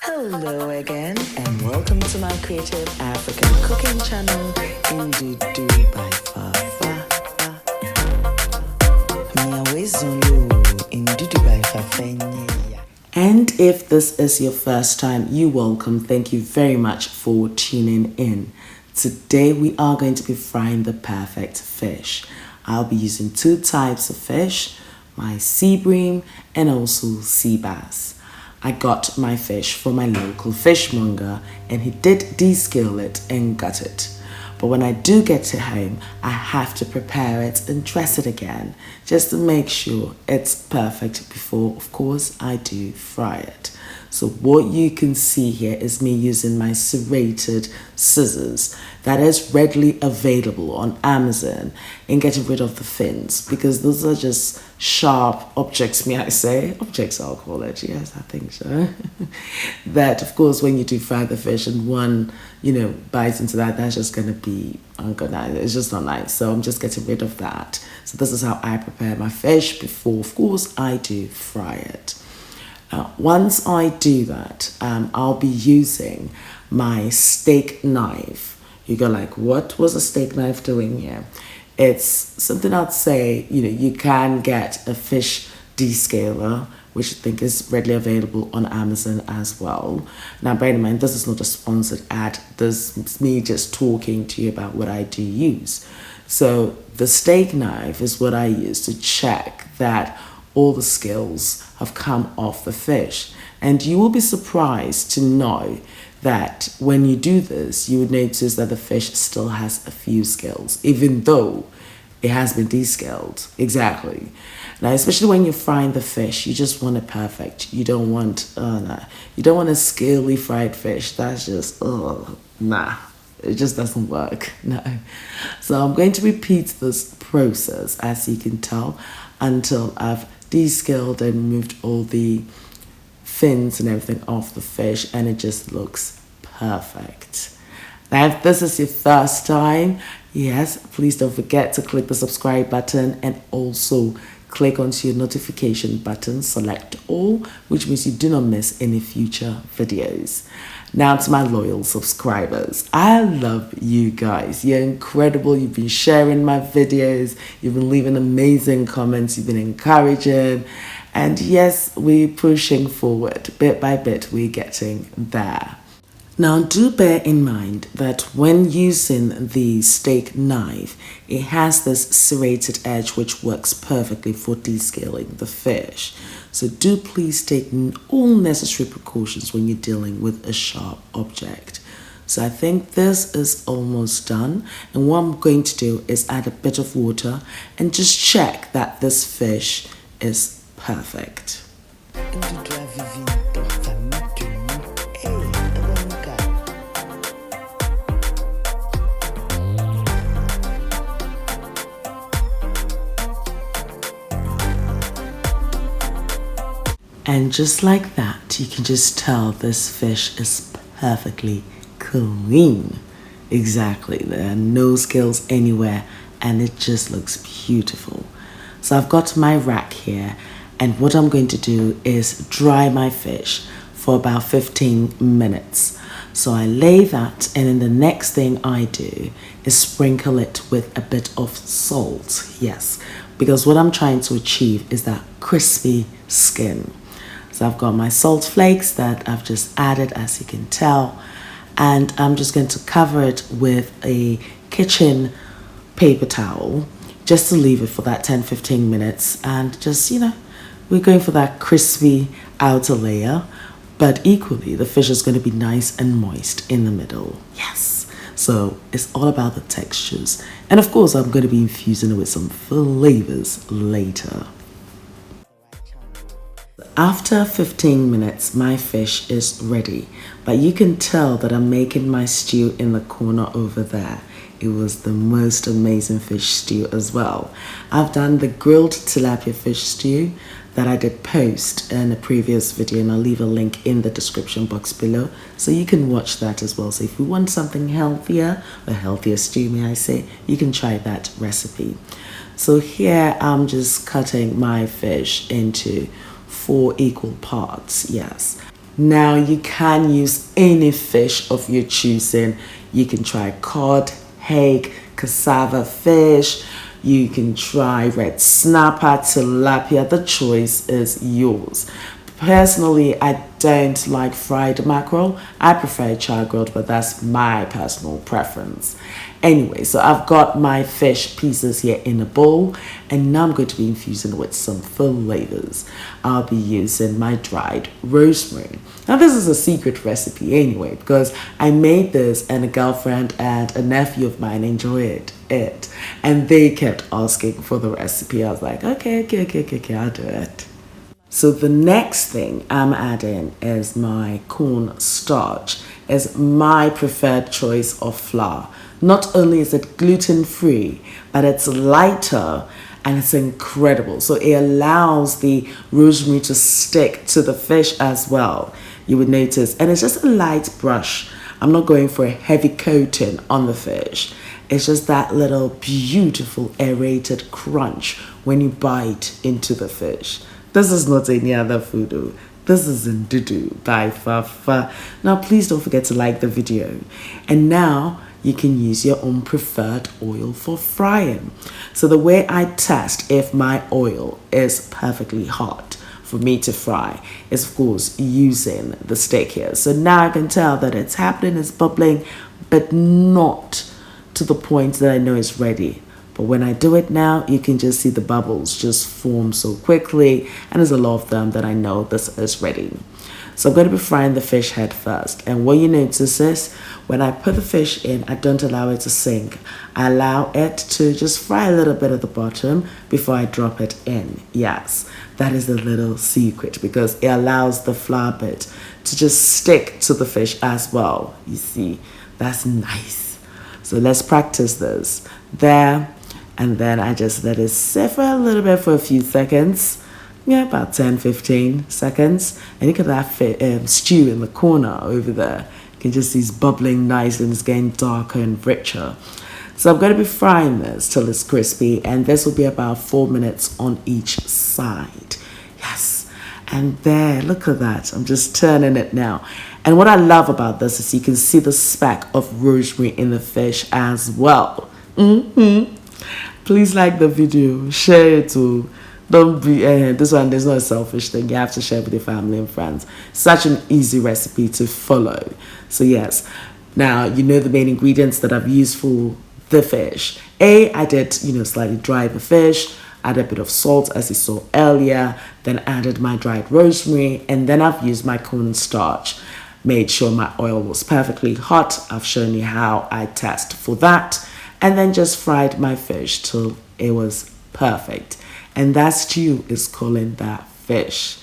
Hello again, and welcome to my creative African cooking channel, Ndudu by Fafa. Ndudu by Fafa. And if this is your first time, you're welcome. Thank you very much for tuning in. Today we are going to be frying the perfect fish. I'll be using two types of fish, my sea bream and also sea bass. I got my fish from my local fishmonger and he did descale it and gut it. But when I do get it home, I have to prepare it and dress it again just to make sure it's perfect before, of course, I do fry it. So what you can see here is me using my serrated scissors that is readily available on Amazon and getting rid of the fins because those are just sharp objects, may I say? Objects, I'll call it. Yes, I think so. That, of course, when you do fry the fish and one, bites into that, that's just going to be ungood. It's just not nice. So I'm just getting rid of that. So this is how I prepare my fish before, of course, I do fry it. Once I do that, I'll be using my steak knife. You go like, what was a steak knife doing here? It's something I'd say, you can get a fish descaler, which I think is readily available on Amazon as well. Now, bear in mind, this is not a sponsored ad. This is me just talking to you about what I do use. So the steak knife is what I use to check that all the scales have come off the fish. And you will be surprised to know that when you do this, you would notice that the fish still has a few scales, even though it has been descaled. Exactly. Now, especially when you're frying the fish, you just want it perfect. You don't want, you don't want a scaly fried fish. That's just, nah. It just doesn't work, no. So I'm going to repeat this process, as you can tell, until I've descaled and removed all the fins and everything off the fish, and it just looks perfect. Now, if this is your first time, yes, please don't forget to click the subscribe button and also click onto your notification button, select all, which means you do not miss any future videos. Now to my loyal subscribers, I love you guys. You're incredible. You've been sharing my videos. You've been leaving amazing comments. You've been encouraging. And yes, we're pushing forward. Bit by bit, we're getting there. Now, do bear in mind that when using the steak knife, it has this serrated edge which works perfectly for descaling the fish. So do please take all necessary precautions when you're dealing with a sharp object. So I think this is almost done. And what I'm going to do is add a bit of water and just check that this fish is perfect. And just like that, you can just tell this fish is perfectly clean. Exactly, there are no scales anywhere and it just looks beautiful. So I've got my rack here and what I'm going to do is dry my fish for about 15 minutes. So I lay that and then the next thing I do is sprinkle it with a bit of salt. Yes, because what I'm trying to achieve is that crispy skin. So I've got my salt flakes that I've just added, as you can tell, and I'm just going to cover it with a kitchen paper towel just to leave it for that 10-15 minutes and just, we're going for that crispy outer layer, but equally the fish is going to be nice and moist in the middle. Yes. So it's all about the textures. And of course, I'm going to be infusing it with some flavors later. After 15 minutes, my fish is ready, but you can tell that I'm making my stew in the corner over there. It was the most amazing fish stew as well. I've done the grilled tilapia fish stew that I did post in a previous video, and I'll leave a link in the description box below so you can watch that as well. So if you want something healthier, a healthier stew may I say, you can try that recipe. So here I'm just cutting my fish into 4 equal parts. Yes, Now you can use any fish of your choosing. You can try cod, hake, cassava fish. You can try red snapper, tilapia. The choice is yours. Personally, I don't like fried mackerel. I prefer char grilled, but that's my personal preference. Anyway, so I've got my fish pieces here in a bowl, and now I'm going to be infusing with some flavors. I'll be using my dried rosemary. Now, this is a secret recipe anyway, because I made this and a girlfriend and a nephew of mine enjoyed it, and they kept asking for the recipe. I was like, okay, I'll do it. So the next thing I'm adding is my corn starch. It's my preferred choice of flour. Not only is it gluten-free, but it's lighter and it's incredible. So it allows the rosemary to stick to the fish as well. You would notice, and it's just a light brush. I'm not going for a heavy coating on the fish. It's just that little beautiful aerated crunch when you bite into the fish. This is not any other food though. This is Ndudu by Fafa. Now please don't forget to like the video. And now you can use your own preferred oil for frying. So the way I test if my oil is perfectly hot for me to fry is of course using the stick here. So now I can tell that it's happening, it's bubbling, but not to the point that I know it's ready. But when I do it now, you can just see the bubbles just form so quickly, and there's a lot of them that I know this is ready. So I'm going to be frying the fish head first. And what you notice is when I put the fish in, I don't allow it to sink. I allow it to just fry a little bit at the bottom before I drop it in. Yes, that is a little secret because it allows the flour bit to just stick to the fish as well. You see, that's nice. So let's practice this. There. And then I just let it sit for a little bit for a few seconds. Yeah, about 10-15 seconds. And look at that stew in the corner over there. You can just see it's bubbling nicely and it's getting darker and richer. So I'm going to be frying this till it's crispy. And this will be about 4 minutes on each side. Yes. And there, look at that. I'm just turning it now. And what I love about this is you can see the speck of rosemary in the fish as well. Please like the video, share it too. Don't be this one, there's not a selfish thing. You have to share with your family and friends. Such an easy recipe to follow. So yes, now you know the main ingredients that I've used for the fish. I did slightly dry the fish, added a bit of salt as you saw earlier, then added my dried rosemary, and then I've used my cornstarch. Made sure my oil was perfectly hot. I've shown you how I test for that. And then just fried my fish till it was perfect. And that stew is calling that fish.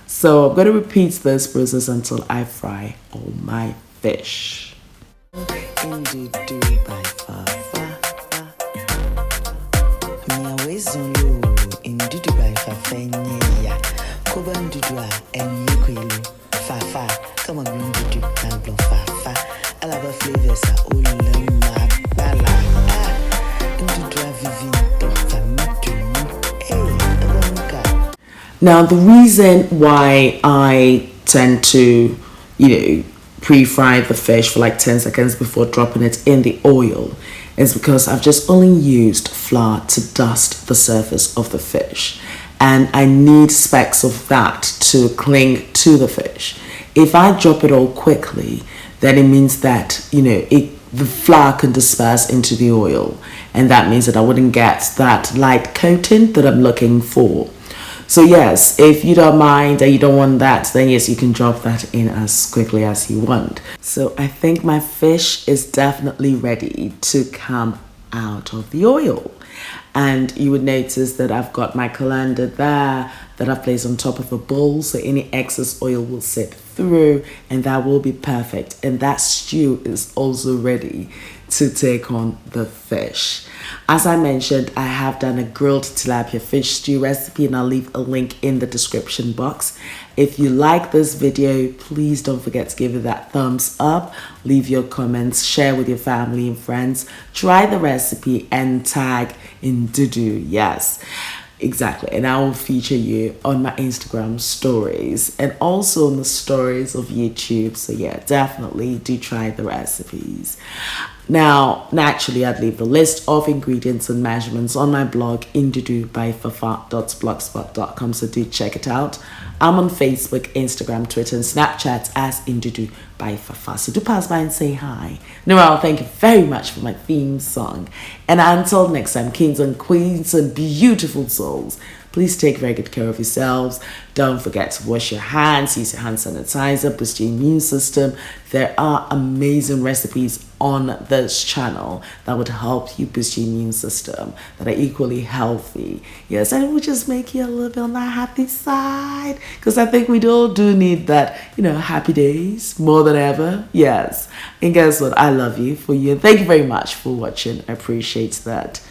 So I'm going to repeat this process until I fry all my fish. Ndudu by Fafa. Ndudu by Fafa. Come on, Ndudu, Fafa. I love the flavors. Now, the reason why I tend to, pre-fry the fish for like 10 seconds before dropping it in the oil is because I've just only used flour to dust the surface of the fish. And I need specks of that to cling to the fish. If I drop it all quickly, then it means that, the flour can disperse into the oil. And that means that I wouldn't get that light coating that I'm looking for. So yes, if you don't mind and you don't want that, then yes, you can drop that in as quickly as you want. So I think my fish is definitely ready to come out of the oil. And you would notice that I've got my colander there that I've placed on top of a bowl, so any excess oil will seep through and that will be perfect. And that stew is also ready to take on the fish. As I mentioned, I have done a grilled tilapia fish stew recipe and I'll leave a link in the description box. If you like this video, please don't forget to give it that thumbs up, leave your comments, share with your family and friends, try the recipe and tag Ndudu. Yes. Exactly. And I will feature you on my Instagram stories and also on the stories of YouTube. So, yeah, definitely do try the recipes. Now, naturally, I'd leave the list of ingredients and measurements on my blog, Ndudu by Fafa.blogspot.com. So, do check it out. I'm on Facebook, Instagram, Twitter, and Snapchat as Ndudu by Fafa. So, do pass by and say hi. Noel, thank you very much for my theme song. And until next time, kings and queens and beautiful souls, please take very good care of yourselves. Don't forget to wash your hands, use your hand sanitizer, boost your immune system. There are amazing recipes on this channel that would help you boost your immune system, that are equally healthy. Yes, and it will just make you a little bit on the happy side. Because I think we all do need that, happy days more than ever. Yes. And guess what? I love you for you. And thank you very much for watching. I appreciate that.